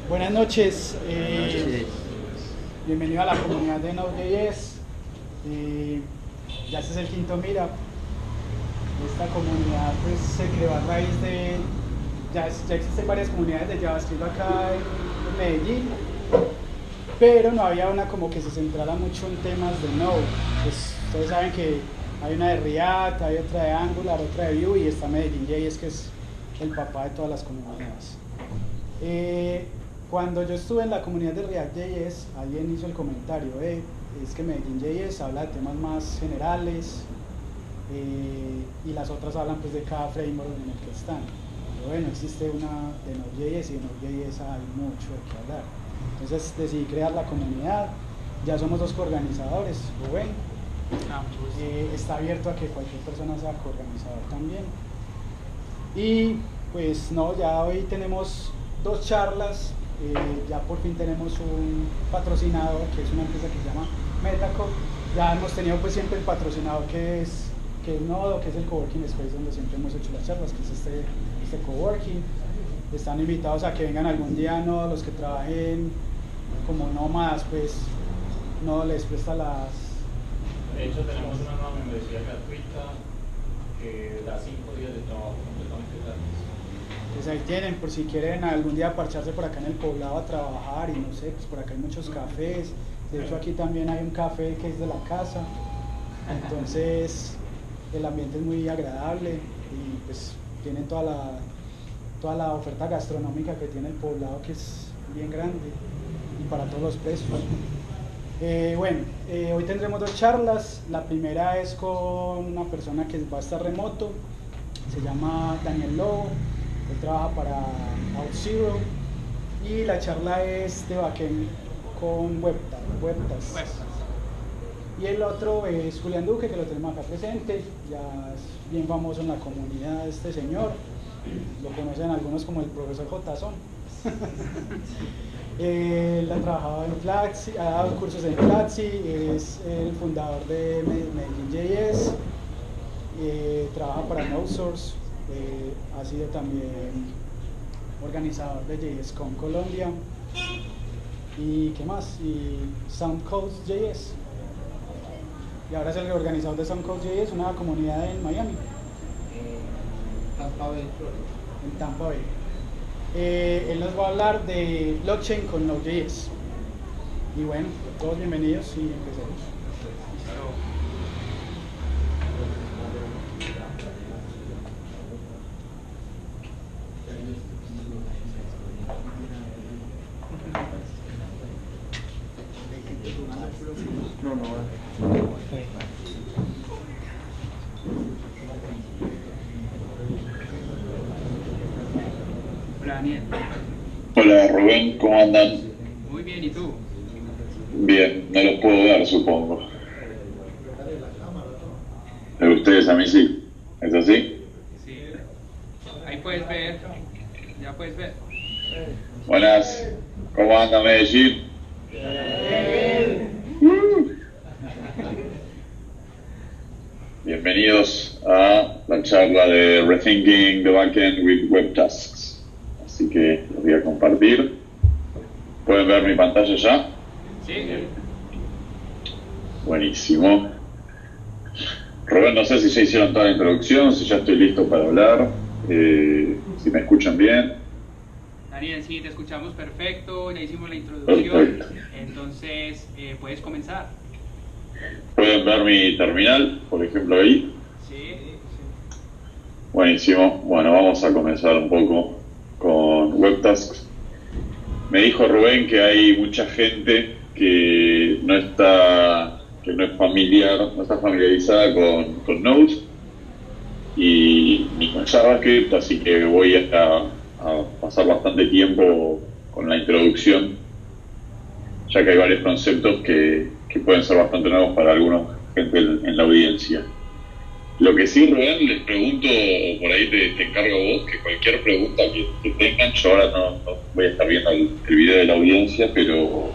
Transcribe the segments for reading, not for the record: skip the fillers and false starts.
Buenas noches, Buenas noches. Bienvenido a la comunidad de Node.js. Ya este es el quinto meetup. Esta comunidad pues se creó a raíz de, ya existen varias comunidades de JavaScript acá en Medellín, pero no había una como que se centrara mucho en temas de Node. Pues ustedes saben que hay una de React, hay otra de Angular, otra de Vue y está Medellín.js, que es el papá de todas las comunidades. Cuando yo estuve en la comunidad de React.js, alguien hizo el comentario, es que Medellín.js habla de temas más generales y las otras hablan pues de cada framework en el que están. Pero bueno, existe una de Node.js y de Node.js hay mucho de qué hablar. Entonces decidí crear la comunidad, ya somos dos coorganizadores, Rubén. Está abierto a que cualquier persona sea coorganizador también. Y pues no, ya hoy tenemos dos charlas. Ya por fin tenemos un patrocinador, que es una empresa que se llama Metacode. Ya hemos tenido pues siempre el patrocinador que es Nodo, que es el Coworking Space donde siempre hemos hecho las charlas, que es este Coworking. Están invitados a que vengan algún día, no los que trabajen como nómadas, pues no les presta las... De hecho tenemos una nueva membresía gratuita que da 5 días de trabajo completamente gratis. Pues ahí tienen, por si quieren algún día parcharse por acá en el poblado a trabajar y no sé, pues por acá hay muchos cafés. De hecho aquí también hay un café que es de la casa, entonces el ambiente es muy agradable y pues tienen toda la oferta gastronómica que tiene el poblado, que es bien grande y para todos los precios. Hoy tendremos dos charlas. La primera es con una persona que va a estar remoto, se llama Daniel Lobo. Él trabaja para OutZero y la charla es de backend con Webtas. Y el otro es Julián Duque, que lo tenemos acá presente, ya es bien famoso en la comunidad este señor, lo conocen algunos como el profesor Jotazón. Él ha trabajado en Platzi, ha dado cursos en Platzi, es el fundador de Medellín.js, trabaja para NodeSource. Ha sido también organizador de JSCon Colombia y ¿qué más? Y SoundCode.js, y ahora es el organizador de SoundCode.js, una comunidad en Miami, en Tampa Bay. Él nos va a hablar de blockchain con Node.js. Y bueno, todos bienvenidos y empecemos. Hola Daniel. Hola Rubén, ¿cómo andan? Muy bien, ¿y tú? Bien, no los puedo ver, supongo. Pero ustedes a mí sí, ¿es así? Sí. Ahí puedes ver, ya puedes ver. Buenas, ¿cómo anda Medellín? Bienvenidos a la charla de Rethinking the Backend with Web Tasks. Así que los voy a compartir. ¿Pueden ver mi pantalla ya? Sí. Buenísimo. Rubén, no sé si ya hicieron toda la introducción, si ya estoy listo para hablar, si me escuchan bien. Daniel, sí, te escuchamos perfecto, ya hicimos la introducción. Perfecto. Entonces, puedes comenzar. ¿Pueden ver mi terminal, por ejemplo, ahí? Sí. Buenísimo. Bueno, vamos a comenzar un poco con WebTasks. Me dijo Rubén que hay mucha gente que no está familiarizada con Node y ni con JavaScript, así que voy a pasar bastante tiempo con la introducción, ya que hay varios conceptos que pueden ser bastante nuevos para alguna gente en la audiencia. Lo que sí, Rubén, les pregunto, o por ahí te encargo a vos, que cualquier pregunta que tengan, yo ahora no voy a estar viendo el video de la audiencia, pero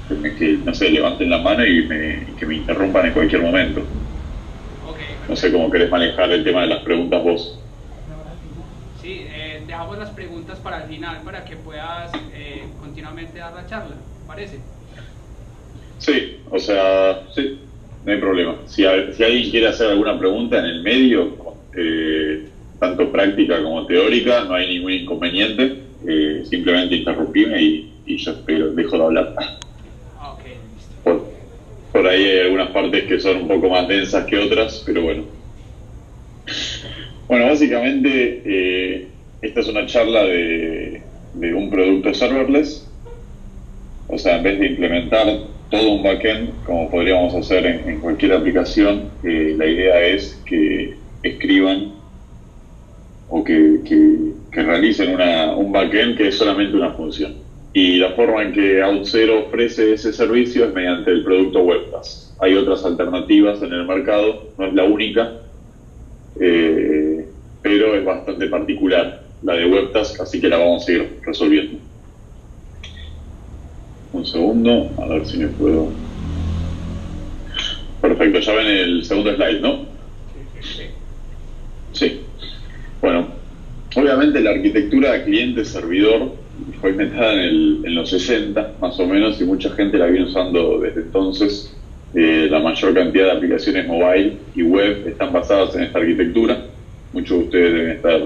que no sé, levanten la mano y que me interrumpan en cualquier momento. Okay, No sé cómo querés manejar el tema de las preguntas vos. Sí, dejamos las preguntas para el final para que puedas continuamente dar la charla, ¿parece? Sí, o sea, sí, no hay problema. Si alguien quiere hacer alguna pregunta en el medio, tanto práctica como teórica, no hay ningún inconveniente. Simplemente interrumpirme y yo dejo de hablar. Ok, listo. Por ahí hay algunas partes que son un poco más densas que otras, pero bueno. Bueno, básicamente esta es una charla de un producto serverless. O sea, en vez de implementar todo un backend, como podríamos hacer en cualquier aplicación, la idea es que escriban o que realicen un backend que es solamente una función. Y la forma en que Auth0 ofrece ese servicio es mediante el producto WebTask. Hay otras alternativas en el mercado, no es la única, pero es bastante particular la de WebTask, así que la vamos a ir resolviendo. Un segundo, a ver si me puedo... Perfecto, ya ven el segundo slide, ¿no? Sí. Bueno, obviamente la arquitectura cliente-servidor fue inventada en los 60, más o menos, y mucha gente la viene usando desde entonces. La mayor cantidad de aplicaciones mobile y web están basadas en esta arquitectura. Muchos de ustedes deben estar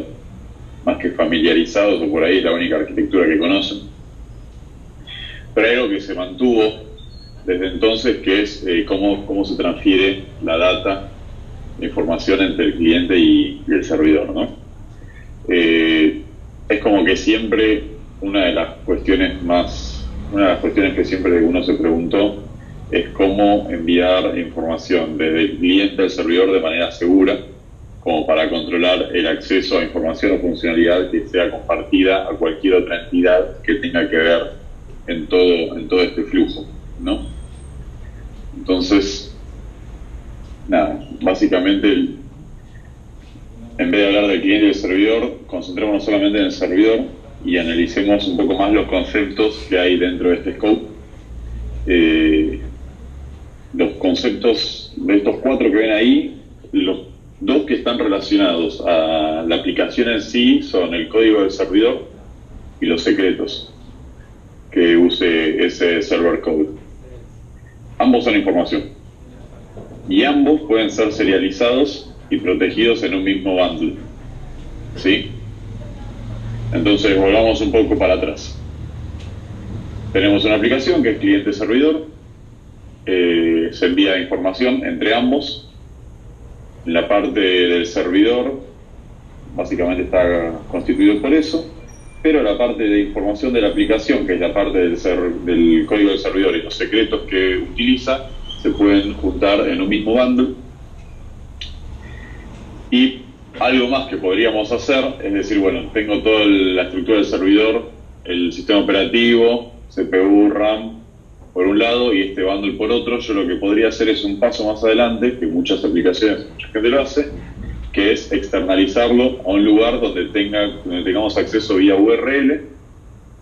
más que familiarizados, o por ahí es la única arquitectura que conocen. Pero hay algo que se mantuvo desde entonces, que es cómo se transfiere la data, la información entre el cliente y el servidor, ¿no? Es como que siempre una de las cuestiones que siempre uno se preguntó es cómo enviar información desde el cliente al servidor de manera segura, como para controlar el acceso a información o funcionalidad que sea compartida a cualquier otra entidad que tenga que ver en todo este flujo, ¿no? Entonces, nada, básicamente en vez de hablar del cliente y del servidor, concentrémonos solamente en el servidor y analicemos un poco más los conceptos que hay dentro de este scope. Los conceptos de estos 4 que ven ahí, los 2 que están relacionados a la aplicación en sí son el código del servidor y los secretos que use ese server code. Ambos son información y ambos pueden ser serializados y protegidos en un mismo bundle, ¿sí? Entonces volvamos un poco para atrás. Tenemos una aplicación que es cliente-servidor, se envía información entre ambos. En la parte del servidor básicamente está constituido por eso, pero la parte de información de la aplicación, que es la parte del código del servidor y los secretos que utiliza, se pueden juntar en un mismo bundle. Y algo más que podríamos hacer es decir, bueno, tengo toda la estructura del servidor, el sistema operativo, CPU, RAM por un lado y este bundle por otro. Yo lo que podría hacer es un paso más adelante, que muchas aplicaciones, mucha gente lo hace, que es externalizarlo a un lugar donde tengamos acceso vía URL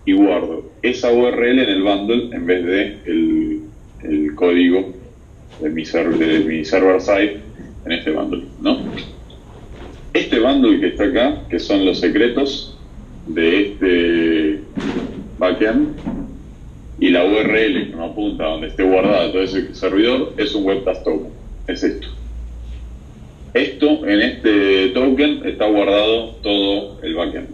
y guardo esa URL en el bundle en vez de el código de mi server side en este bundle, ¿no? Este bundle que está acá, que son los secretos de este backend, y la URL que me apunta a donde esté guardado todo ese servidor, es un WebTask token, es esto. En este token está guardado todo el backend.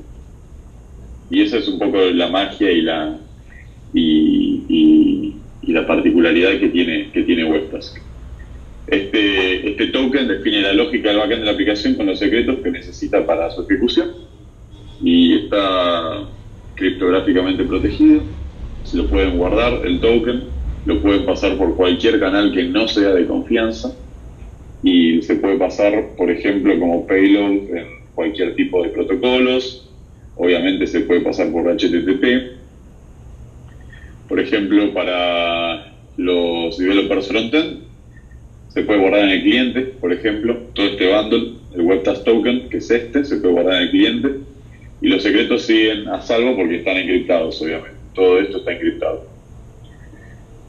Y esa es un poco la magia y la particularidad que tiene WebTask. Este token define la lógica del backend de la aplicación con los secretos que necesita para su ejecución y está criptográficamente protegido. Se lo pueden guardar el token, lo pueden pasar por cualquier canal que no sea de confianza y se puede pasar, por ejemplo, como payload en cualquier tipo de protocolos. Obviamente se puede pasar por HTTP. Por ejemplo, para los developers frontend se puede guardar en el cliente, por ejemplo, todo este bundle, el WebTask token, que es se puede guardar en el cliente, y los secretos siguen a salvo porque están encriptados, obviamente. Todo esto está encriptado.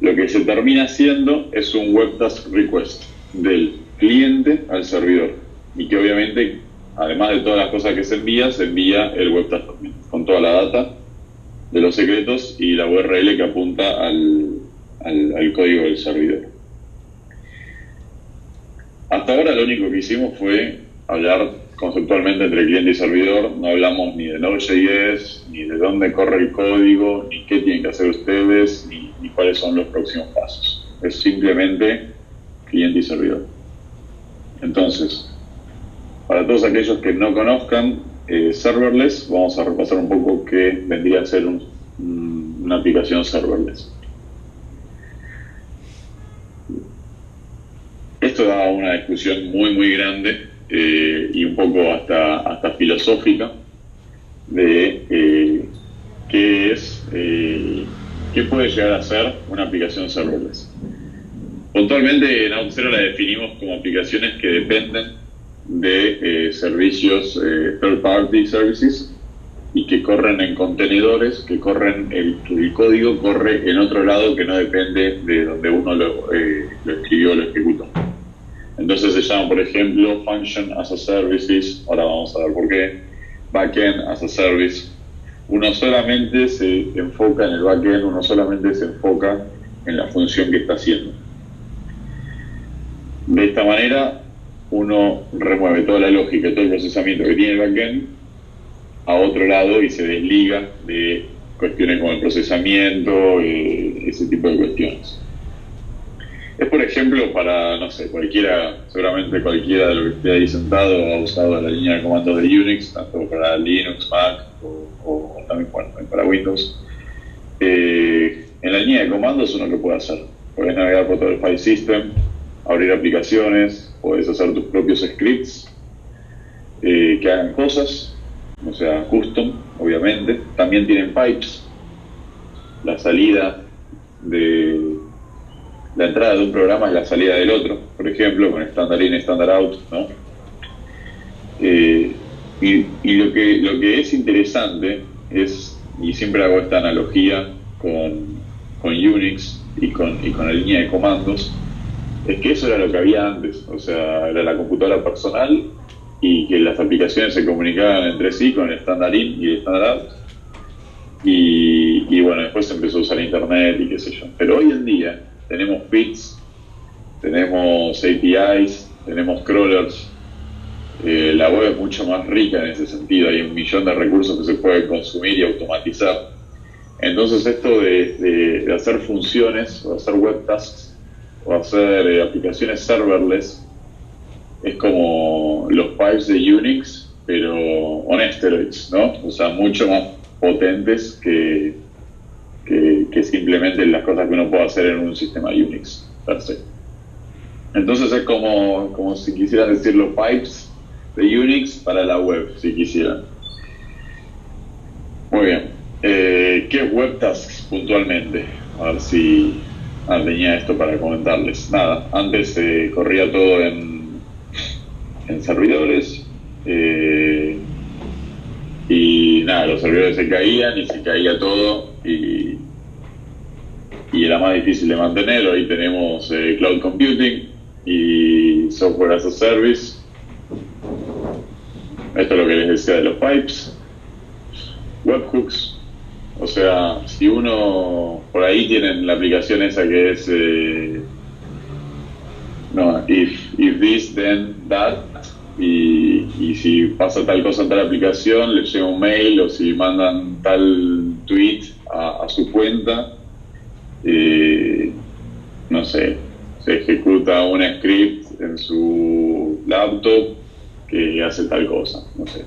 Lo que se termina haciendo es un WebTask request del cliente al servidor, y que obviamente, además de todas las cosas que se envía el WebTask también, con toda la data de los secretos y la URL que apunta al código del servidor. Hasta ahora lo único que hicimos fue hablar conceptualmente entre cliente y servidor. No hablamos ni de Node.js, ni de dónde corre el código, ni qué tienen que hacer ustedes, ni cuáles son los próximos pasos. Es simplemente cliente y servidor. Entonces, para todos aquellos que no conozcan serverless, vamos a repasar un poco qué vendría a ser una aplicación serverless. Esto da una discusión muy grande y un poco hasta filosófica de qué puede llegar a ser una aplicación serverless. Puntualmente en Auth0 la definimos como aplicaciones que dependen de servicios third party services y que corren en contenedores, que el código corre en otro lado que no depende de donde uno lo escribió o lo ejecutó. Entonces se llama, por ejemplo, Function as a Services, ahora vamos a ver por qué, Backend as a Service. Uno solamente se enfoca en el backend, uno solamente se enfoca en la función que está haciendo. De esta manera, uno remueve toda la lógica, todo el procesamiento que tiene el backend a otro lado y se desliga de cuestiones como el procesamiento, ese tipo de cuestiones. Es, por ejemplo, para, no sé, seguramente cualquiera de los que esté ahí sentado ha usado la línea de comandos de Unix, tanto para Linux, Mac o también para Windows. En la línea de comandos uno lo puede hacer. Puedes navegar por todo el file system, abrir aplicaciones, puedes hacer tus propios scripts que hagan cosas, o sea, custom, obviamente. También tienen pipes, la salida de... La entrada de un programa es la salida del otro, por ejemplo, con standard in y standard out, ¿no? Y lo que es interesante es, y siempre hago esta analogía con Unix y con la línea de comandos, es que eso era lo que había antes, o sea, era la computadora personal y que las aplicaciones se comunicaban entre sí con el standard in y el standard out. Y bueno, después se empezó a usar internet y qué sé yo. Pero hoy en día tenemos bits, tenemos APIs, tenemos crawlers. La web es mucho más rica en ese sentido, hay 1 millón de recursos que se pueden consumir y automatizar. Entonces esto de hacer funciones, o hacer web tasks, o hacer aplicaciones serverless, es como los pipes de Unix, pero on steroids, ¿no? O sea, mucho más potentes que simplemente las cosas que uno puede hacer en un sistema Unix per se. Entonces es como si quisieran decir los pipes de Unix para la web, si quisieran. Muy bien. ¿Qué es WebTasks puntualmente? A ver si tenía esto para comentarles. Nada, antes corría todo en servidores y nada, los servidores se caían y se caía todo y era más difícil de mantener. Hoy tenemos cloud computing y software as a service. Esto es lo que les decía de los pipes. Webhooks, o sea, si uno por ahí tienen la aplicación esa que es if this then that, y si pasa tal cosa en tal aplicación les llega un mail, o si mandan tal tweet a su cuenta, no sé, se ejecuta un script en su laptop que hace tal cosa, no sé.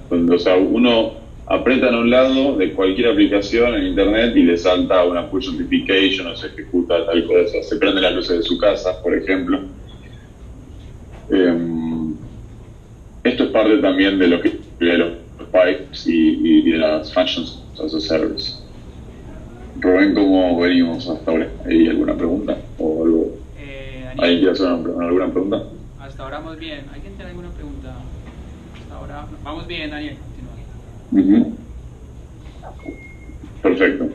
O sea, uno aprieta en un lado de cualquier aplicación en internet y le salta una push notification o se ejecuta tal cosa, se prende las luces de su casa, por ejemplo. Esto es parte también de lo que de los pipes y de las functions as a service. Rubén, ¿cómo venimos hasta ahora? ¿Hay alguna pregunta o algo? ¿Alguien quiere hacer alguna pregunta? Hasta ahora vamos bien. ¿Alguien tiene alguna pregunta? Hasta ahora vamos bien, Daniel. Continúa. Perfecto.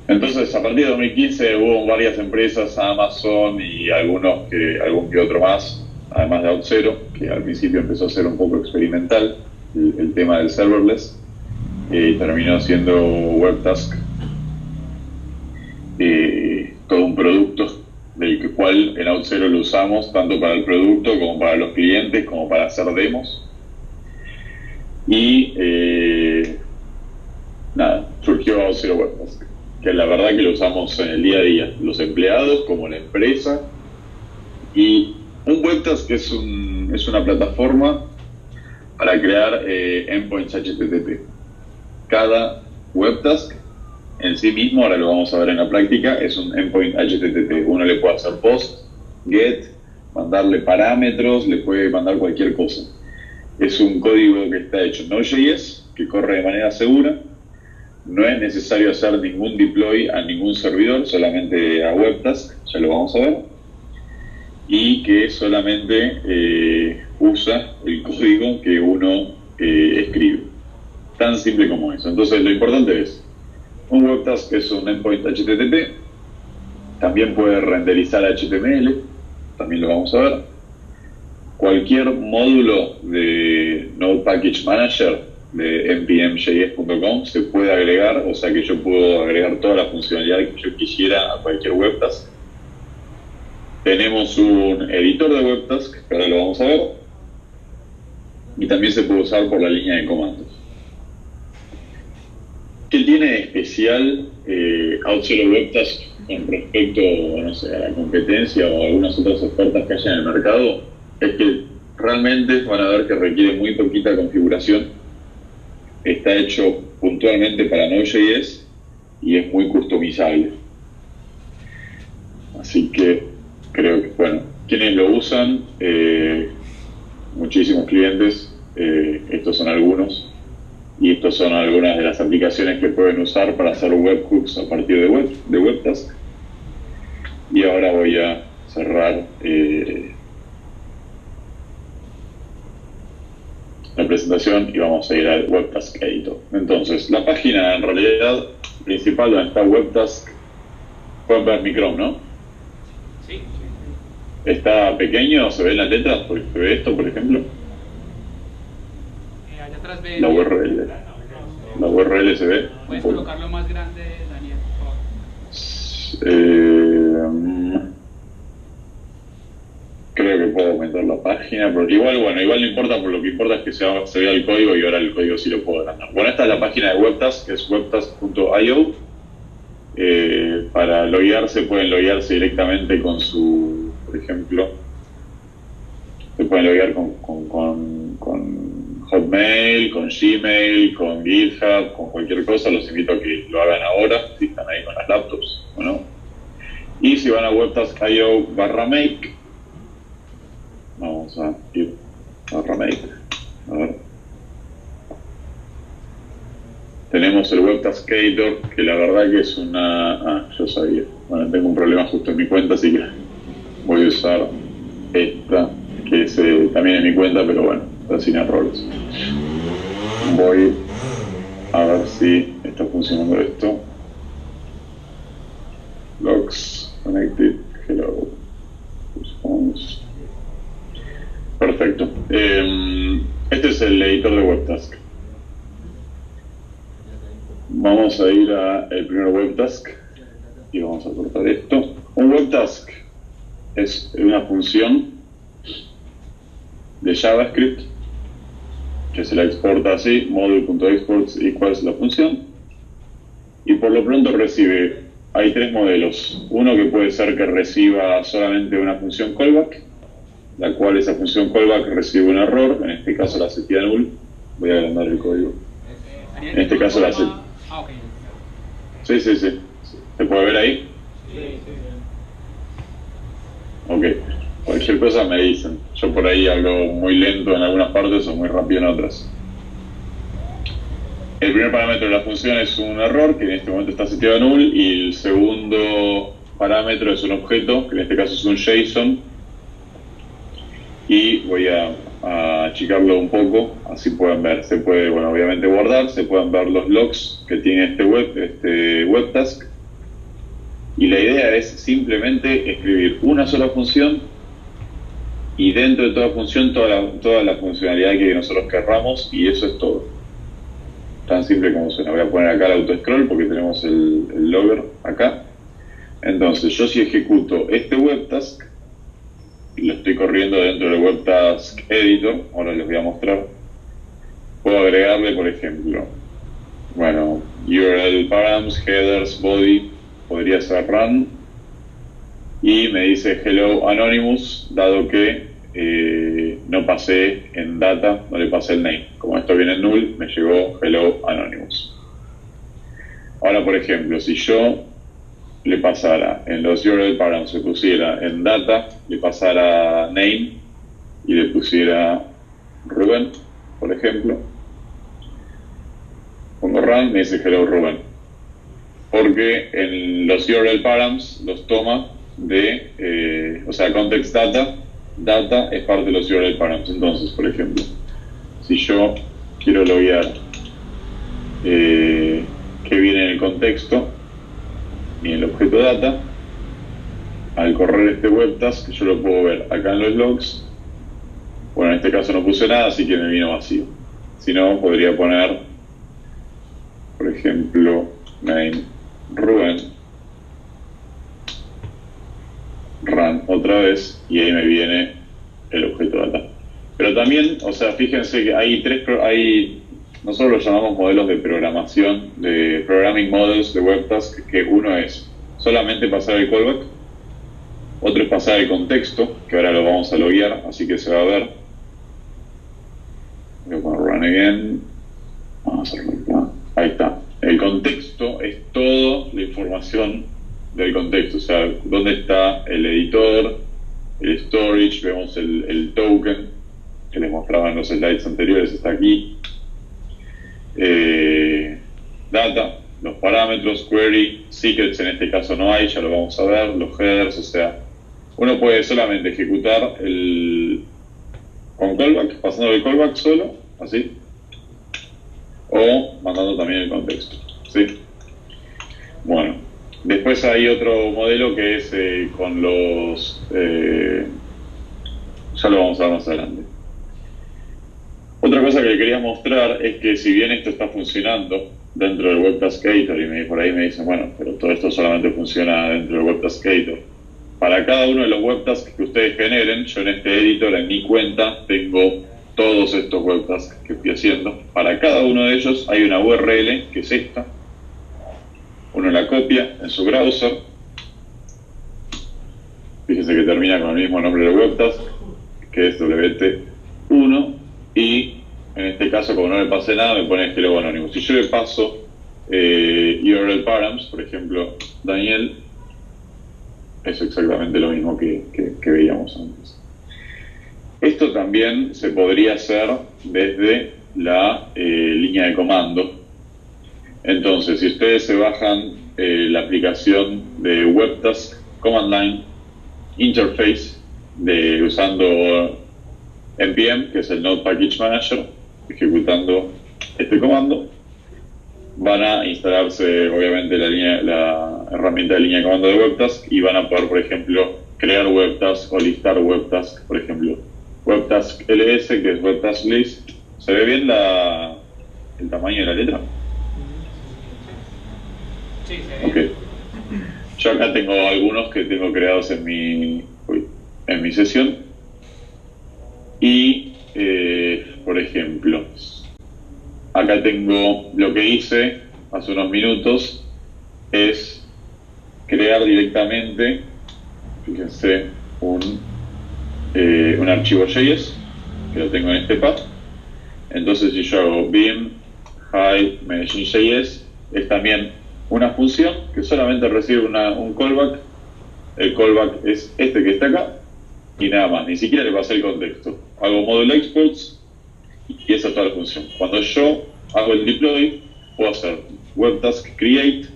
Entonces, a partir de 2015 hubo varias empresas, Amazon y algún que otro más, además de Auth0, que al principio empezó a ser un poco experimental el tema del serverless. terminó siendo Webtask todo un producto del cual en OutZero lo usamos tanto para el producto como para los clientes, como para hacer demos. Y nada, surgió OutZero Webtask, que la verdad que lo usamos en el día a día, los empleados como la empresa. Y un Webtask es una plataforma para crear endpoints HTTP. Cada Webtask en sí mismo, ahora lo vamos a ver en la práctica, es un endpoint HTTP. Uno le puede hacer post, get, mandarle parámetros, le puede mandar cualquier cosa. Es un código que está hecho en Node.js, que corre de manera segura. No es necesario hacer ningún deploy a ningún servidor, solamente a Webtask, ya lo vamos a ver. Y que solamente usa el código que uno escribe. Tan simple como eso. Entonces lo importante es, un Webtask es un endpoint HTTP, también puede renderizar HTML, también lo vamos a ver. Cualquier módulo de Node Package Manager de npm.js.com se puede agregar, o sea que yo puedo agregar toda la funcionalidad que yo quisiera a cualquier Webtask. Tenemos un editor de Webtask, que ahora lo vamos a ver, y también se puede usar por la línea de comandos. ¿Qué tiene de especial OutZero Webtask con respecto, no sé, a la competencia o a algunas otras ofertas que haya en el mercado? Es que realmente van a ver que requiere muy poquita configuración. Está hecho puntualmente para Node.js y es muy customizable. Así que creo que, bueno, quienes lo usan, muchísimos clientes, estos son algunos. Y estas son algunas de las aplicaciones que pueden usar para hacer webhooks a partir de Webtask. Y ahora voy a cerrar la presentación y vamos a ir al Webtask Editor. Entonces, la página en realidad principal donde está Webtask, pueden ver mi Chrome, ¿no? Sí. ¿Está pequeño? ¿Se ven las letras? ¿Se ve esto, por ejemplo? Allá atrás ven. La URL. La URL se ve. ¿Puedes colocarlo más grande, Daniel, por favor? Creo que puedo aumentar la página, pero igual no importa, por lo que importa es que se vea el código y ahora el código sí lo puedo agrandar. Bueno, esta es la página de Webtask, que es webtask.io. Para loguearse, pueden loguearse directamente con su, por ejemplo, se pueden loguear con Hotmail, con Gmail, con GitHub, con cualquier cosa. Los invito a que lo hagan ahora, si están ahí con las laptops o no. Y si van a webtask.io/make, vamos a ir /make, a ver. Tenemos el Webtask Editor, que la verdad que es una... yo sabía. Bueno, tengo un problema justo en mi cuenta, así que voy a usar esta, que es, también es mi cuenta, pero bueno, está sin errores. Voy a ver si está funcionando esto. Logs, connected, hello, response. Perfecto. Este es el editor de Webtask. Vamos a ir al primer Webtask y vamos a cortar esto. Un Webtask es una función de JavaScript que se la exporta así, module.exports equals la función, y por lo pronto recibe, hay tres modelos. Uno que puede ser que reciba solamente una función callback, la cual esa función callback recibe un error, en este caso la setida null. Voy a agrandar el código. En este caso la setida. Ok. Sí. ¿Se puede ver ahí? Sí. Ok. Cualquier cosa me dicen. Yo por ahí hablo muy lento en algunas partes o muy rápido en otras. El primer parámetro de la función es un error, que en este momento está seteado a null, y el segundo parámetro es un objeto, que en este caso es un JSON. Y voy a achicarlo un poco, así pueden ver. Se puede, bueno, obviamente guardar, se pueden ver los logs que tiene este Webtask. Y la idea es simplemente escribir una sola función y dentro de toda función toda la funcionalidad que nosotros querramos, y eso es todo. tan simple como suena. Voy a poner acá el auto-scroll porque tenemos el logger acá. Entonces, yo si ejecuto este webtask, lo estoy corriendo dentro del webtask editor, ahora les voy a mostrar. Puedo agregarle, por ejemplo, bueno, URL params, headers, body, podría ser run, y me dice hello anonymous, dado que no pasé en data, no le pasé el name. Como esto viene en null, me llegó hello anonymous. Ahora, por ejemplo, si yo le pasara en los URL params, le pusiera en data, le pasara name y le pusiera Rubén, por ejemplo, pongo run, me dice hello Rubén, porque en los URL params los toma de, o sea, context data es parte de los URL params. Entonces, por ejemplo, si yo quiero loguear que viene en el contexto y en el objeto data, al correr este webtask yo lo puedo ver acá en los logs. Bueno, en este caso no puse nada, así que me vino vacío. Si no, podría poner, por ejemplo, name Rubén, run otra vez, y ahí me viene el objeto data. Pero también, o sea, fíjense que hay nosotros lo llamamos modelos de programación, de programming models de webtask, que uno es solamente pasar el callback, otro es pasar el contexto, que ahora lo vamos a loguear, así que se va a ver. Voy a poner run again, vamos a hacerlo acá, ahí está. El contexto es toda la información del contexto, o sea, dónde está el editor, el storage, vemos el token que les mostraba en los slides anteriores, está aquí. Data, los parámetros, query, secrets en este caso no hay, ya lo vamos a ver, los headers, o sea, uno puede solamente ejecutar con callback, pasando el callback solo, así, o mandando también el contexto, ¿sí? Bueno, después hay otro modelo que es con los... ya lo vamos a ver más adelante. Otra cosa que quería mostrar es que si bien esto está funcionando dentro del Webtask Editor, y por ahí me dicen, bueno, pero todo esto solamente funciona dentro del Webtask Editor. Para cada uno de los webtasks que ustedes generen, yo en este editor, en mi cuenta, tengo todos estos webtasks que estoy haciendo. Para cada uno de ellos hay una URL, que es esta. Uno la copia en su browser. Fíjense que termina con el mismo nombre del webtask, que es WT1. Y en este caso, como no le pasé nada, me pone hello anónimo. Si yo le paso URL params, por ejemplo, Daniel, es exactamente lo mismo que veíamos antes. Esto también se podría hacer desde la línea de comando. Entonces, si ustedes se bajan la aplicación de Webtask Command Line Interface usando npm, que es el Node Package Manager, ejecutando este comando, van a instalarse obviamente la herramienta de línea de comando de Webtask y van a poder, por ejemplo, crear Webtask o listar Webtask, por ejemplo, Webtask ls, que es Webtask list. ¿Se ve bien el tamaño de la letra? Sí, se ve. Ok. Yo acá tengo algunos que tengo creados en mi sesión. Y, por ejemplo, acá tengo lo que hice hace unos minutos, es crear directamente, fíjense, un archivo JS, que lo tengo en este path. Entonces, si yo hago beam hide Medellín.js, es también una función que solamente recibe un callback. El callback es este que está acá, y nada más, ni siquiera le pasé el contexto. Hago módulo exports y esa es toda la función. Cuando yo hago el deploy, puedo hacer webtask create,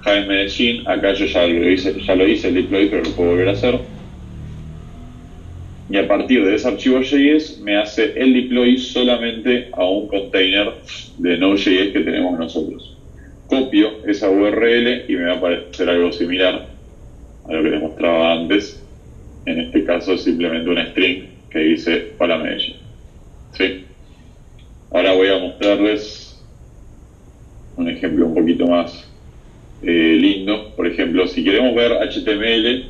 Jaime Medellín, acá yo ya lo hice el deploy, pero lo puedo volver a hacer. Y a partir de ese archivo JS me hace el deploy solamente a un container de Node.js que tenemos nosotros. Copio esa URL y me va a aparecer algo similar a lo que les mostraba antes. En este caso es simplemente una string que dice hola Medellín. ¿Sí? Ahora voy a mostrarles un ejemplo un poquito más lindo. Por ejemplo, si queremos ver HTML,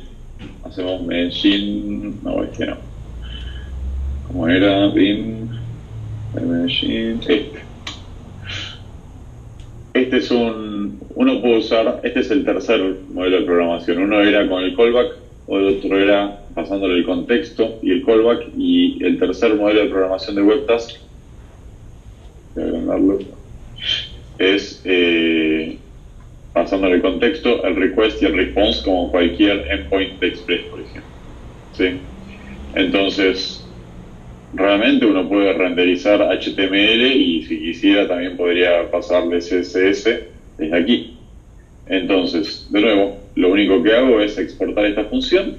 hacemos Medellín, no, no. ¿Cómo era? Medellín, Este es uno puede usar, este es el tercer modelo de programación. Uno era con el callback, otro era pasándole el contexto y el callback, y el tercer modelo de programación de WebTask, voy a agrandarlo, es pasándole el contexto, el request y el response como cualquier endpoint de Express, por ejemplo. ¿Sí? Entonces, realmente uno puede renderizar HTML y si quisiera también podría pasarle CSS desde aquí. Entonces, de nuevo, lo único que hago es exportar esta función,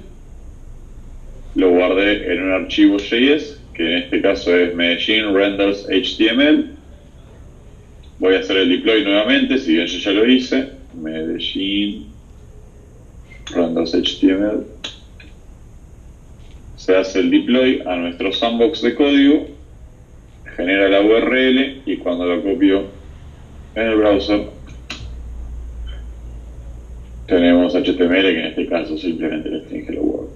lo guardé en un archivo JS, que en este caso es Medellín renders HTML. Voy a hacer el deploy nuevamente, si bien yo ya lo hice, Medellín renders HTML. Se hace el deploy a nuestro sandbox de código, genera la URL y cuando lo copio en el browser tenemos HTML, que en este caso simplemente le string hello world.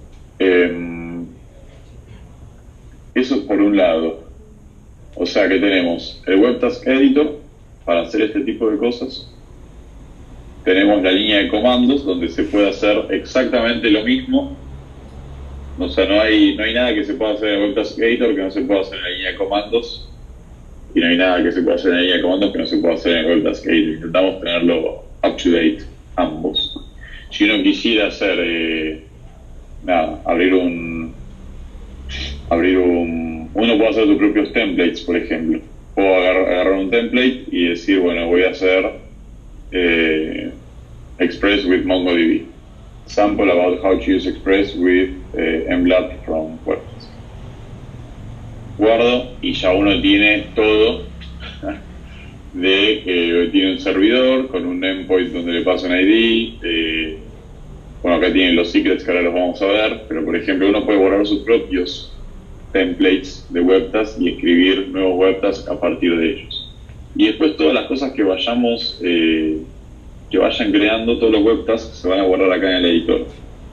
Eso es por un lado. O sea que tenemos el WebTask Editor para hacer este tipo de cosas. Tenemos la línea de comandos donde se puede hacer exactamente lo mismo. O sea, no hay nada que se pueda hacer en el WebTask Editor que no se pueda hacer en la línea de comandos, y no hay nada que se pueda hacer en la línea de comandos que no se pueda hacer en el WebTask Editor. Intentamos tenerlo up to date, ambos. Si uno quisiera hacer, uno puede hacer sus propios templates, por ejemplo. Puedo agarrar un template y decir, bueno, voy a hacer Express with MongoDB. Sample about how to use Express with MLab from WebTask. Guardo y ya uno tiene todo tiene un servidor con un endpoint donde le paso un ID. Bueno, acá tienen los secrets que ahora los vamos a ver, pero por ejemplo uno puede borrar sus propios templates de WebTask y escribir nuevos WebTask a partir de ellos. Y después todas las cosas que vayan creando, todos los WebTasks se van a guardar acá en el editor.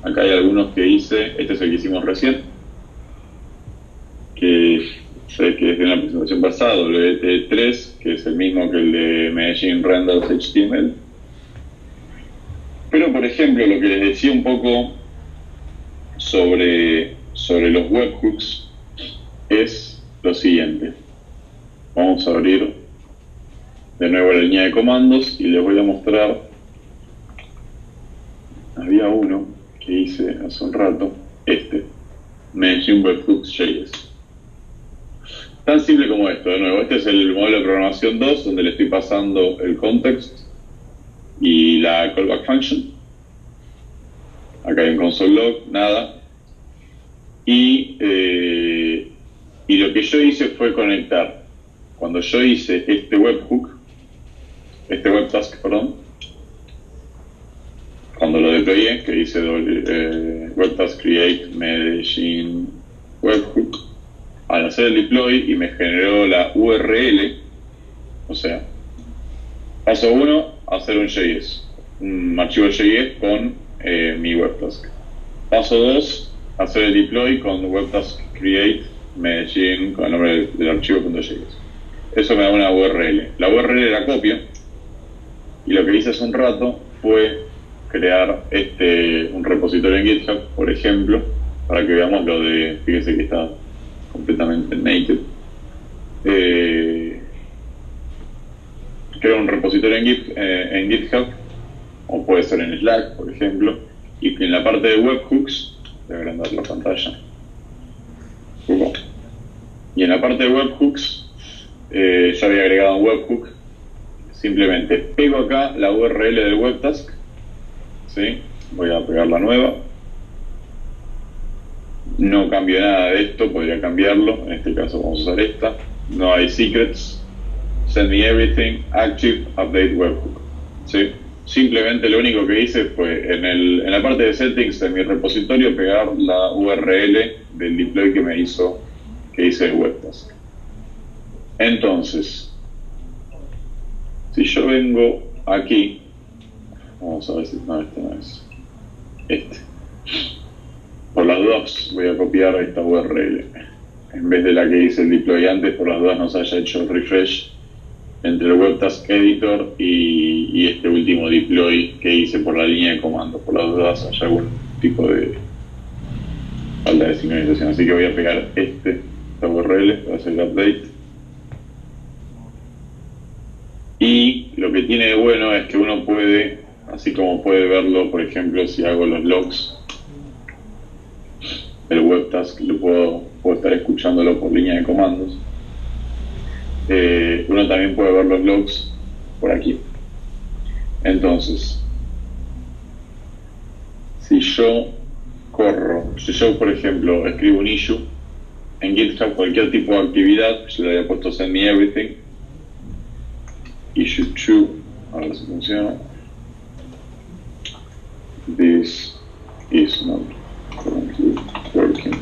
Acá hay algunos que hice, este es el que hicimos recién, que sé que es de una presentación pasada, WT3, que es el mismo que el de Medellín renders HTML. Pero por ejemplo, lo que les decía un poco sobre los webhooks es lo siguiente. Vamos a abrir de nuevo la línea de comandos y les voy a mostrar. Había uno que hice hace un rato, Medellín Webhooks.js. Tan simple como esto, de nuevo, este es el modelo de programación 2, donde le estoy pasando el context y la callback function. Acá hay un console log, nada. Y lo que yo hice fue conectar. Cuando yo hice este webhook, WebTask, cuando lo deployé, que hice WebTask create Medellín webhook, al hacer el deploy y me generó la URL, o sea, paso 1, hacer un JS, un archivo JS con mi WebTask. Paso 2, hacer el deploy con WebTask create Medellín con el nombre del archivo.js. Eso me da una URL. La URL la copio y lo que hice hace un rato fue crear un repositorio en GitHub, por ejemplo, para que veamos lo de, fíjense que está completamente naked. Creo un repositorio en GitHub, o puede ser en Slack, por ejemplo, y en la parte de webhooks, voy a agrandar la pantalla, y en la parte de webhooks ya había agregado un webhook. Simplemente pego acá la URL del WebTask, ¿sí? Voy a pegar la nueva. No cambio nada de esto, podría cambiarlo. En este caso vamos a usar esta. No hay secrets. Send me everything. Active update webhook, ¿sí? Simplemente lo único que hice fue en la parte de settings de mi repositorio pegar la URL del deploy que hice de WebTask. Entonces, Si yo vengo aquí, vamos a ver si no, este no es este. Por las dudas voy a copiar esta URL. En vez de la que hice el deploy antes, por las dudas nos haya hecho refresh entre el Webtask Editor y este último deploy que hice por la línea de comando. Por las dudas haya algún tipo de falta de sincronización. Así que voy a pegar esta URL, voy a hacer el update. Y lo que tiene de bueno es que uno puede, así como puede verlo, por ejemplo, si hago los logs del Webtask, lo puedo estar escuchándolo por línea de comandos. Uno también puede ver los logs por aquí. Entonces, si yo por ejemplo escribo un issue en GitHub, cualquier tipo de actividad, yo le había puesto send me everything, issue 2, a ver si funciona, this is not currently working.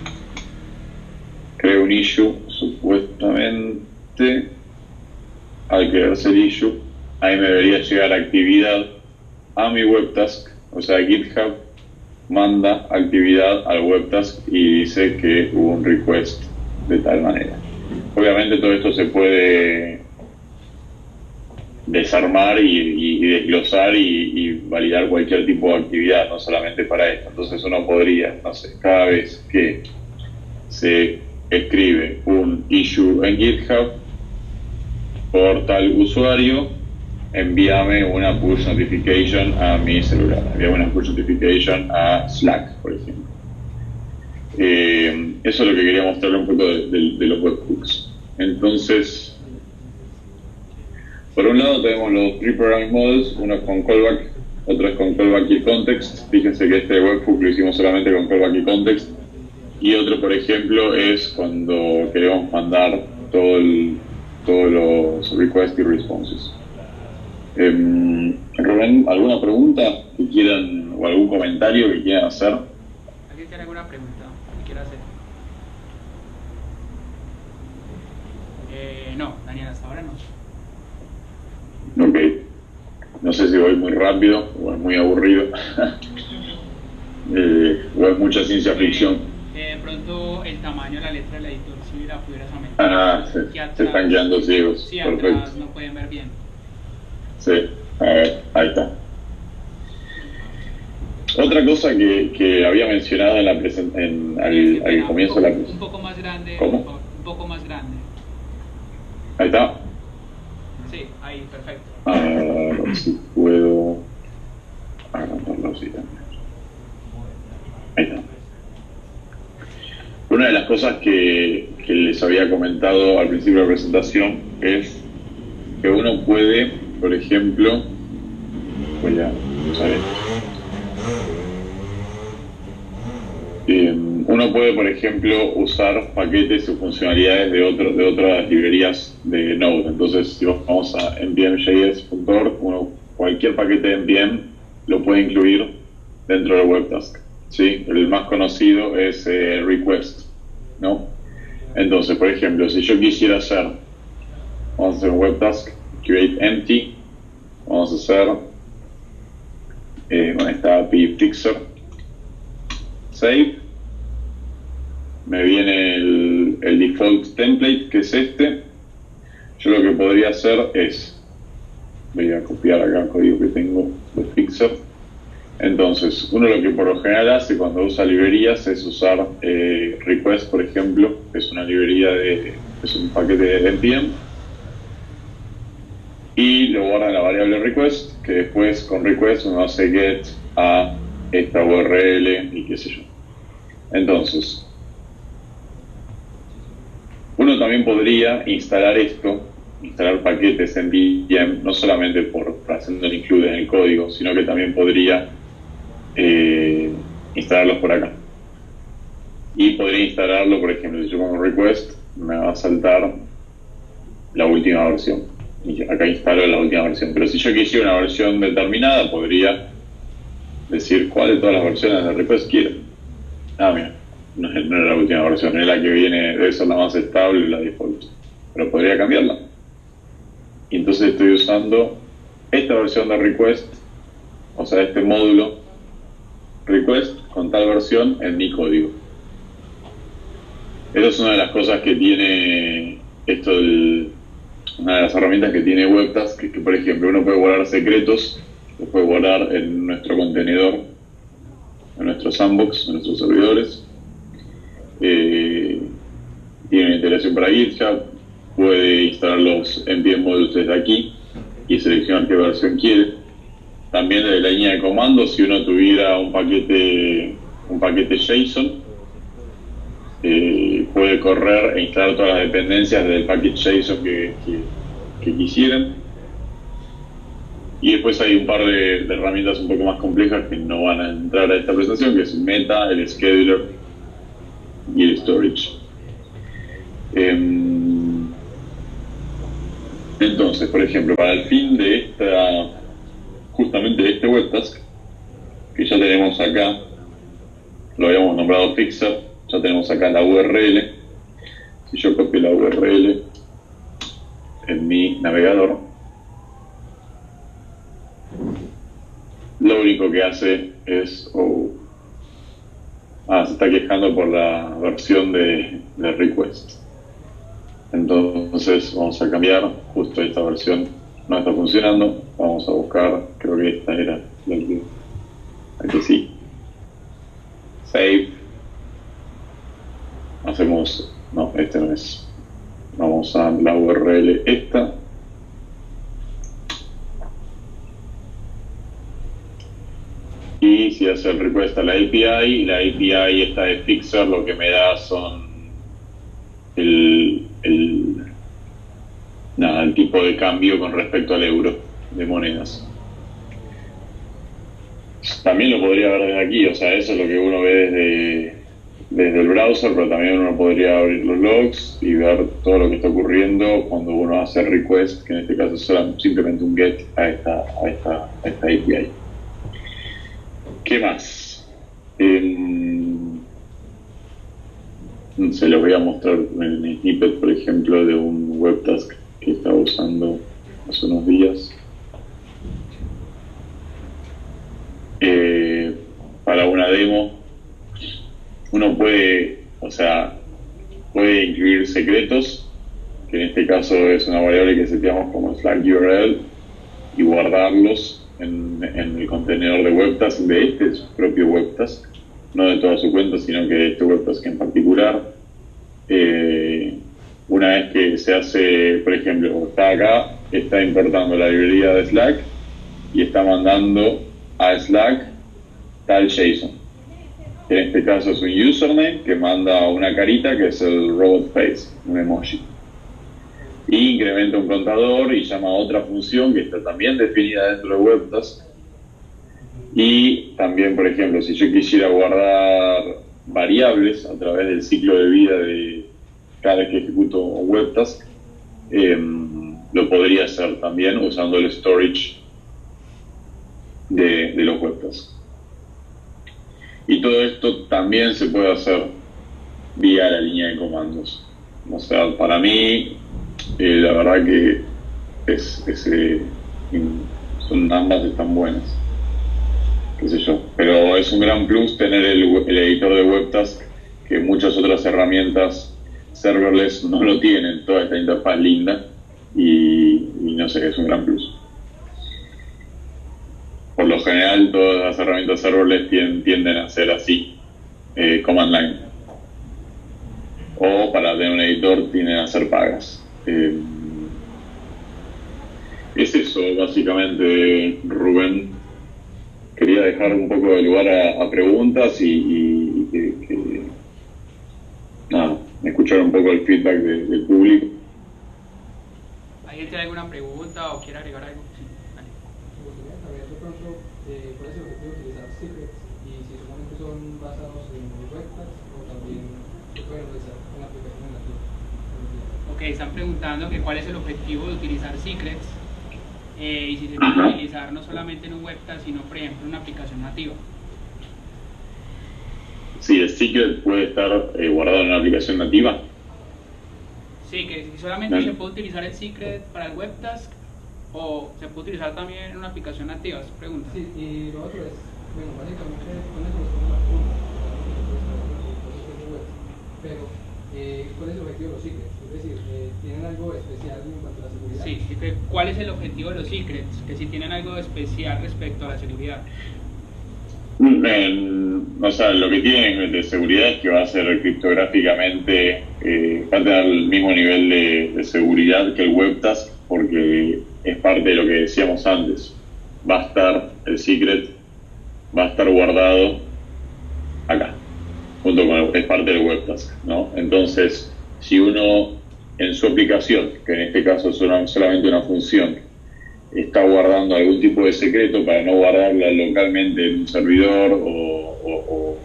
Creo un issue, supuestamente al crearse el issue ahí me debería llegar actividad a mi Webtask, o sea GitHub manda actividad al Webtask y dice que hubo un request de tal manera. Obviamente todo esto se puede desarmar y desglosar y validar cualquier tipo de actividad, no solamente para esto. Entonces uno podría, no sé, cada vez que se escribe un issue en GitHub por tal usuario, envíame una push notification a mi celular, envíame una push notification a Slack, por ejemplo. Eso es lo que quería mostrarle un poco de los webhooks. Entonces, por un lado tenemos los three programming models, uno es con callback, otro es con callback y context. Fíjense que este webhook lo hicimos solamente con callback y context. Y otro, por ejemplo, es cuando queremos mandar todos los requests y responses. Rubén, ¿alguna pregunta que quieran o algún comentario que quieran hacer? ¿Alguien tiene alguna pregunta que quiera hacer? No, Daniel, hasta ahora no. Ok. No sé si voy muy rápido o es muy aburrido. O es mucha ciencia ficción. De pronto el tamaño de la letra del editor, si la pudieras aumentar. Se están quedando ciegos. Sí, perfecto. atrás no pueden ver bien. Sí, a ver, ahí está. Otra cosa que había mencionado en la al comienzo de la presentación. Un poco más grande. ¿Cómo? Por favor, un poco más grande. Ahí está. Sí, ahí, perfecto. A ver si puedo agrandarlo así también. Ahí está. Una de las cosas que les había comentado al principio de la presentación es que uno puede, por ejemplo, voy a usar esto. Uno puede, por ejemplo, usar paquetes o funcionalidades de otras librerías de Node. Entonces, si vamos a npm.js.org, cualquier paquete de npm lo puede incluir dentro del Webtask. ¿Sí? El más conocido es request, ¿no? Entonces, por ejemplo, si yo quisiera hacer, vamos a hacer un Webtask, create empty, vamos a hacer con esta API fixer, save, me viene el default template, que es este. Yo lo que podría hacer es, voy a copiar acá el código que tengo de fixer. Entonces, uno lo que por lo general hace cuando usa librerías es usar request, por ejemplo, que es una librería es un paquete de npm, y lo guarda en la variable request, que después con request uno hace get a esta URL y qué sé yo. Entonces, uno también podría instalar paquetes en npm, no solamente por haciendo el include en el código, sino que también podría instalarlos por acá. Y podría instalarlo, por ejemplo, si yo pongo request, me va a saltar la última versión. Y acá instalo la última versión. Pero si yo quisiera una versión determinada, podría decir cuál de todas las versiones de request quiero. Mira, no es la última versión, es la que viene, debe ser la más estable, la default. Pero podría cambiarla. Y entonces estoy usando esta versión de request, o sea, este módulo request con tal versión en mi código. Esa es una de las cosas que tiene una de las herramientas que tiene Webtask, que por ejemplo uno puede guardar secretos, los puede guardar en nuestro contenedor, en nuestro sandbox, en nuestros servidores. Tiene una integración para GitHub, puede instalar los npm modules desde aquí y seleccionar qué versión quiere. También desde la línea de comandos, si uno tuviera un paquete JSON, puede correr e instalar todas las dependencias del paquete JSON que quisieran. Y después hay un par de herramientas un poco más complejas que no van a entrar a esta presentación, que es Meta, el Scheduler y el Storage. Entonces, por ejemplo, para el fin de justamente de este Webtask, que ya tenemos acá, lo habíamos nombrado Fixer, ya tenemos acá la URL. Si yo copio la URL en mi navegador, lo único que hace es se está quejando por la versión de request. Entonces vamos a cambiar, justo esta versión no está funcionando, vamos a buscar, creo que esta era la que sí, save, no, este no es, vamos a la URL esta, y si hace el request a la API, la API esta de Fixer lo que me da son el tipo de cambio con respecto al euro de monedas. También lo podría ver desde aquí, o sea, eso es lo que uno ve desde el browser, pero también uno podría abrir los logs y ver todo lo que está ocurriendo cuando uno hace request, que en este caso es simplemente un get a esta API. ¿Qué más? Se lo voy a mostrar en el snippet, por ejemplo, de un Webtask que estaba usando hace unos días. Para una demo, uno puede incluir secretos, que en este caso es una variable que seteamos como /URL, y guardarlos en el contenedor de Webtask de su propio Webtask, no de toda su cuenta, sino que de este Webtask en particular. Una vez que se hace, por ejemplo, está acá, está importando la librería de Slack y está mandando a Slack tal JSON. En este caso es un username que manda una carita que es el robot face, un emoji. Y incrementa un contador y llama a otra función que está también definida dentro de Webtask. Y también, por ejemplo, si yo quisiera guardar variables a través del ciclo de vida de cada vez que ejecuto Webtask, lo podría hacer también usando el storage de los Webtasks. Y todo esto también se puede hacer vía la línea de comandos. O sea, para mí, la verdad que ambas están buenas, qué sé yo. Pero es un gran plus tener el editor de Webtask, que muchas otras herramientas serverless no lo tienen, toda esta interfaz linda, y no sé, es un gran plus. Por lo general, todas las herramientas serverless tienden a ser así, command line. O para tener un editor tienden a ser pagas. Es eso, básicamente, Rubén. Quería dejar un poco de lugar a preguntas y que nada, escuchar un poco el feedback del público. ¿Alguien tiene alguna pregunta o quiere agregar algo? Sí, vale. De pronto, ¿cuál es el objetivo de utilizar secrets? Y si supone que son basados en Webtask o también se pueden utilizar en la aplicación nativa. Ok, están preguntando que cuál es el objetivo de utilizar secrets y si se puede utilizar no solamente en un Webtask, sino por ejemplo en una aplicación nativa. Sí, el secret puede estar guardado en una aplicación nativa. Sí, que si solamente se puede utilizar el secret para el Webtask ¿O se puede utilizar también en una aplicación nativa? Es pregunta. Sí, y lo otro es, bueno, básicamente con eso los ponemos a punto, pero ¿cuál es el objetivo de los secrets? Es decir, ¿tienen algo especial en cuanto a la seguridad? Sí, ¿cuál es el objetivo de los secrets? Que si tienen algo especial respecto a la seguridad. O sea, lo que tienen de seguridad es que va a ser criptográficamente, va a tener el mismo nivel de seguridad que el webtask, porque es parte de lo que decíamos antes. Va a estar el secret, va a estar guardado acá, junto con es parte del webtask, ¿no? Entonces, si uno en su aplicación, que en este caso es solamente una función, está guardando algún tipo de secreto para no guardarla localmente en un servidor o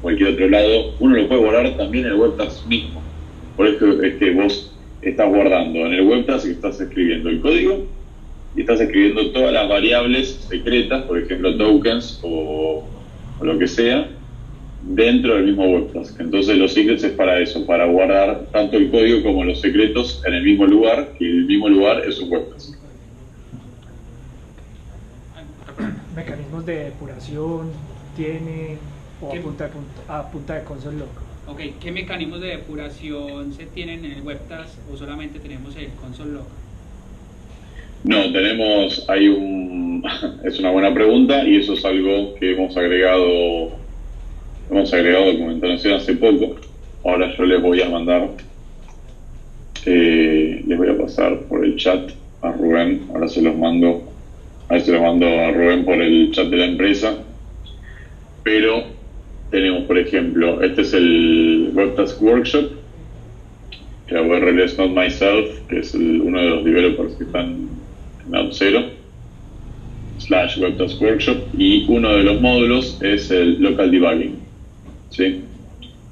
cualquier otro lado, uno lo puede guardar también en el webtask mismo. Por eso es que vos estás guardando en el webtask y estás escribiendo el código y estás escribiendo todas las variables secretas, por ejemplo tokens o lo que sea, dentro del mismo webtask. Entonces los secrets es para eso, para guardar tanto el código como los secretos en el mismo lugar, que el mismo lugar es un webtask. Mecanismos de depuración tiene o a punta de console log. Ok, ¿qué mecanismos de depuración se tienen en el webtask o solamente tenemos el console log? No, tenemos, es una buena pregunta y eso es algo que hemos agregado documentación hace poco. Ahora yo les voy a mandar, les voy a pasar por el chat a Rubén, ahora se los mando a Rubén por el chat de la empresa, pero tenemos, por ejemplo, este es el Webtask Workshop, la URL es Not Myself, que es uno de los developers que están en Auth0 / Webtask Workshop, y uno de los módulos es el Local Debugging, ¿sí?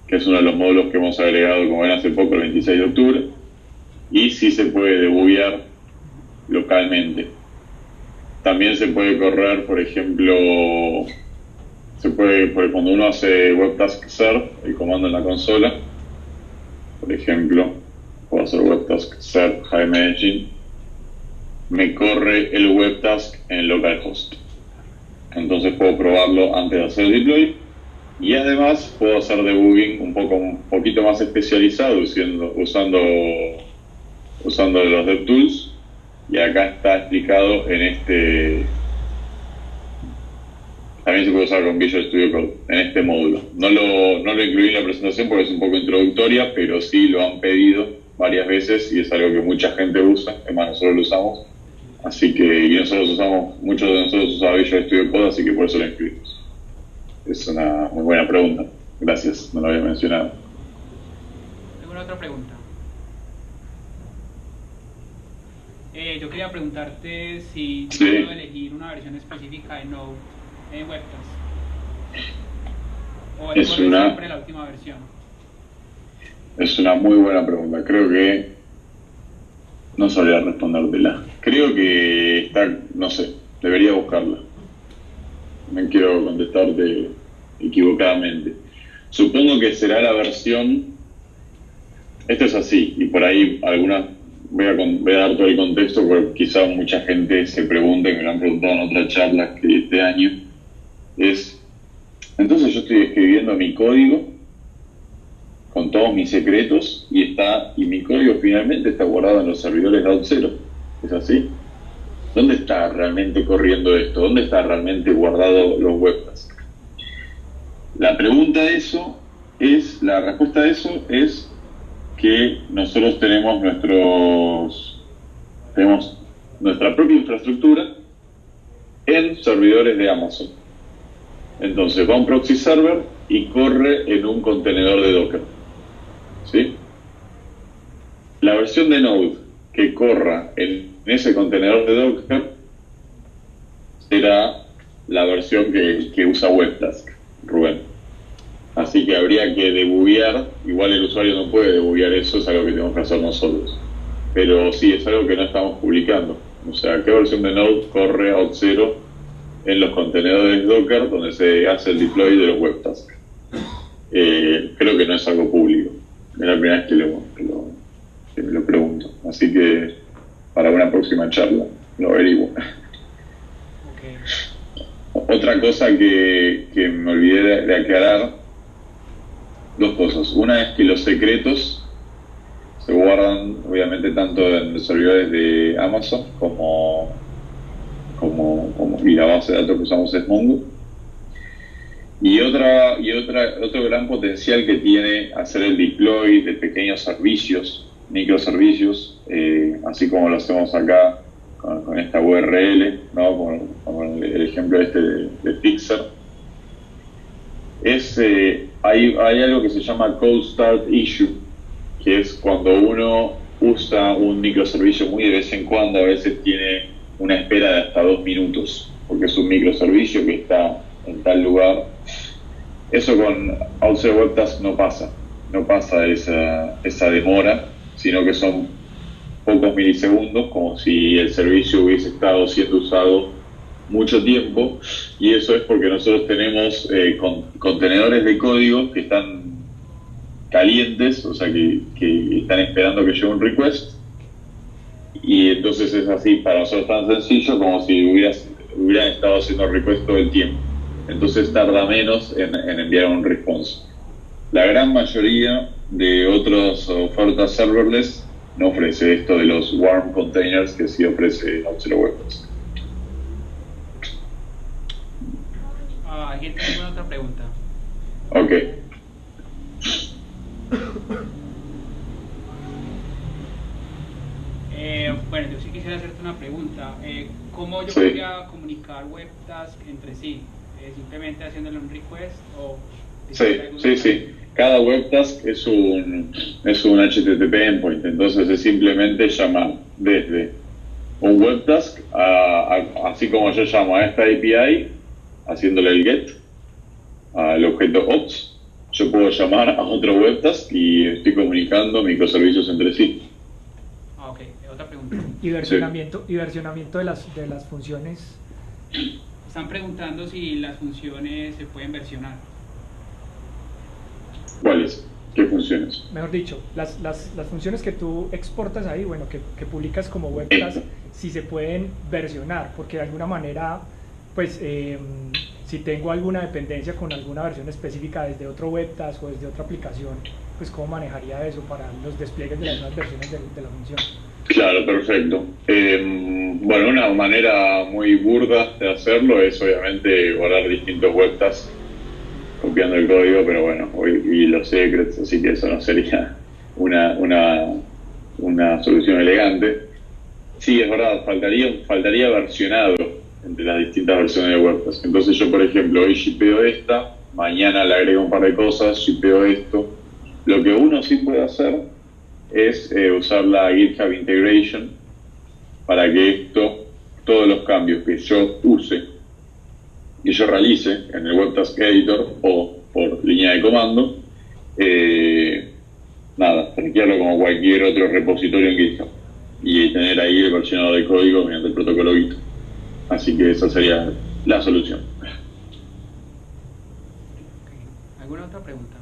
Que es uno de los módulos que hemos agregado, como ven, hace poco, el 26 de octubre, y sí se puede debuguear localmente. También se puede correr, por ejemplo, cuando uno hace webtask serve, el comando en la consola, por ejemplo, puedo hacer webtask serve Jaime Engine, me corre el webtask en localhost. Entonces puedo probarlo antes de hacer el deploy y además puedo hacer debugging un poquito más especializado usando los DevTools. Y acá está explicado en este. También se puede usar con Visual Studio Code, en este módulo. No lo incluí en la presentación porque es un poco introductoria, pero sí lo han pedido varias veces y es algo que mucha gente usa, es más, nosotros lo usamos. Así que, muchos de nosotros usamos Visual Studio Code, así que por eso lo incluimos. Es una muy buena pregunta. Gracias, no lo había mencionado. ¿Alguna otra pregunta? Yo quería preguntarte si puedo elegir una versión específica de Node en Webtask. ¿O es siempre la última versión? Es una muy buena pregunta. Creo que no sabría respondértela. Creo que está, no sé, debería buscarla. No quiero contestarte equivocadamente. Supongo que será la versión. Esto es así, y por ahí algunas. Voy a dar todo el contexto porque quizá mucha gente se pregunta, y me lo han preguntado en otras charlas que este año, entonces yo estoy escribiendo mi código con todos mis secretos y mi código finalmente está guardado en los servidores de Auth0. ¿Es así? ¿Dónde está realmente corriendo esto? ¿Dónde está realmente guardado los webtasks? La respuesta a eso es que nosotros tenemos nuestra propia infraestructura en servidores de Amazon. Entonces va a un proxy server y corre en un contenedor de Docker, ¿sí? La versión de Node que corra en ese contenedor de Docker será la versión que usa Webtask, Rubén. Así que habría que debuguear, igual el usuario no puede debuguear eso, es algo que tenemos que hacer nosotros. Pero sí, es algo que no estamos publicando. O sea, ¿qué versión de Node corre Auth0 en los contenedores Docker donde se hace el deploy de los webtasks? Creo que no es algo público. Es la primera vez que me lo pregunto. Así que para una próxima charla lo averiguo. Okay. Otra cosa que me olvidé de aclarar, dos cosas. Una es que los secretos se guardan obviamente tanto en los servidores de Amazon como y la base de datos que usamos es Mongo. Y otro gran potencial que tiene hacer el deploy de pequeños servicios, microservicios, así como lo hacemos acá con esta URL, ¿no? Con el ejemplo de Fixer, hay algo que se llama Cold Start Issue, que es cuando uno usa un microservicio muy de vez en cuando, a veces tiene una espera de hasta 2 minutos, porque es un microservicio que está en tal lugar. Eso con Outside Web Task no pasa esa demora, sino que son pocos milisegundos, como si el servicio hubiese estado siendo usado mucho tiempo, y eso es porque nosotros tenemos contenedores de código que están calientes, o sea que están esperando que llegue un request, y entonces es así para nosotros tan sencillo como si hubieran estado haciendo request todo el tiempo. Entonces tarda menos en enviar un response. La gran mayoría de otras ofertas serverless no ofrece esto de los warm containers que sí ofrece Outside Web Task. ¿Alguien tiene alguna otra pregunta? Ok. Bueno, yo sí quisiera hacerte una pregunta. ¿Cómo yo Sí. podría comunicar webtasks entre sí? ¿Simplemente haciéndole un request o...? Sí. Cada webtask es un HTTP endpoint, entonces es simplemente llamar desde un webtask así como yo llamo a esta API, haciéndole el get al objeto ops, yo puedo llamar a otro webtask y estoy comunicando microservicios entre sí. Ok, otra pregunta. Y versionamiento de las funciones. Están preguntando si las funciones se pueden versionar. ¿Cuáles? ¿Qué funciones? Mejor dicho, las funciones que tú exportas ahí, bueno, que publicas como webtask, si se pueden versionar, porque de alguna manera, pues, si tengo alguna dependencia con alguna versión específica desde otro webtask o desde otra aplicación, pues cómo manejaría eso para los despliegues de las nuevas versiones de la función. Claro, perfecto. Bueno, una manera muy burda de hacerlo es obviamente guardar distintos webtasks copiando el código, pero bueno, y los secrets, así que eso no sería una solución elegante. Sí, es verdad, faltaría versionado entre las distintas versiones de WordPress. Entonces yo, por ejemplo, hoy shipeo esta, mañana le agrego un par de cosas, shipeo esto. Lo que uno sí puede hacer es usar la GitHub Integration para que todos los cambios que yo use, que yo realice en el Webtask Editor o por línea de comando, traquearlo como cualquier otro repositorio en GitHub y tener ahí el versionado de código mediante el protocolo Git. Así que esa sería la solución. Okay. ¿Alguna otra pregunta?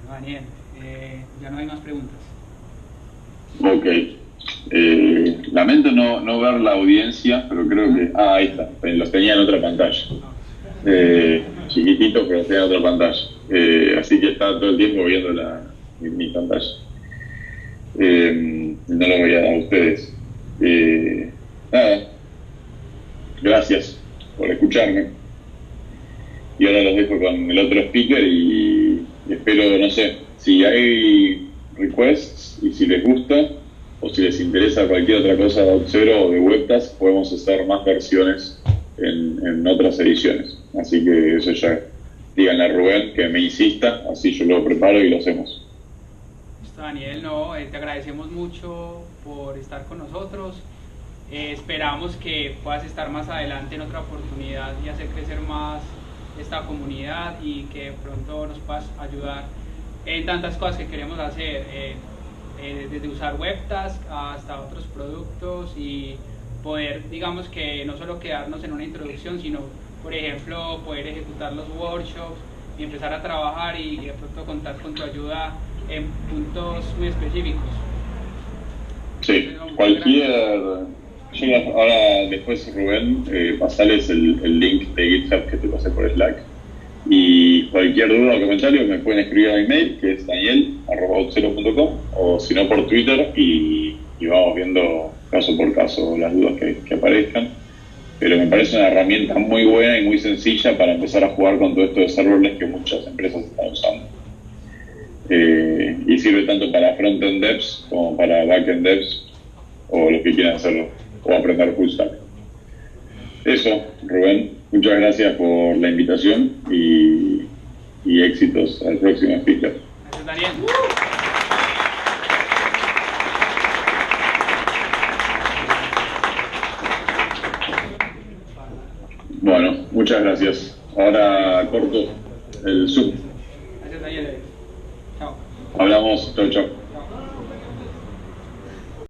Bueno, Daniel, ya no hay más preguntas. Ok. Lamento no ver la audiencia, pero creo que... ahí está, los tenía en otra pantalla. Chiquitito, pero los tenía en otra pantalla. Así que estaba todo el tiempo viendo mi pantalla. No lo veía a ustedes. Nada. Gracias por escucharme. Y ahora los dejo con el otro speaker y espero, no sé, si hay requests y si les gusta, o si les interesa cualquier otra cosa de Auth0 o de Webtask, podemos hacer más versiones en otras ediciones. Así que eso ya, díganle a Rubén que me insista, así yo lo preparo y lo hacemos. Daniel, te agradecemos mucho por estar con nosotros. Esperamos que puedas estar más adelante en otra oportunidad y hacer crecer más esta comunidad y que pronto nos puedas ayudar en tantas cosas que queremos hacer. Desde usar Webtask hasta otros productos y poder, digamos que no solo quedarnos en una introducción, sino, por ejemplo, poder ejecutar los workshops y empezar a trabajar y de pronto contar con tu ayuda en puntos muy específicos. Sí, cualquier... Ahora después, Rubén, pasales el link de GitHub que te pasé por Slack. Y cualquier duda o comentario me pueden escribir a mi mail, que es daniel@outzero.com, o si no por Twitter, y vamos viendo caso por caso las dudas que aparezcan. Pero me parece una herramienta muy buena y muy sencilla para empezar a jugar con todo esto de serverless que muchas empresas están usando. Y sirve tanto para front-end devs como para back-end devs o los que quieran hacerlo o aprender full stack. Eso, Rubén, muchas gracias por la invitación y éxitos al próximo speaker. Gracias, Daniel. Bueno, muchas gracias. Ahora corto el Zoom. Gracias, Daniel. Chao. Hablamos. Chau, chau.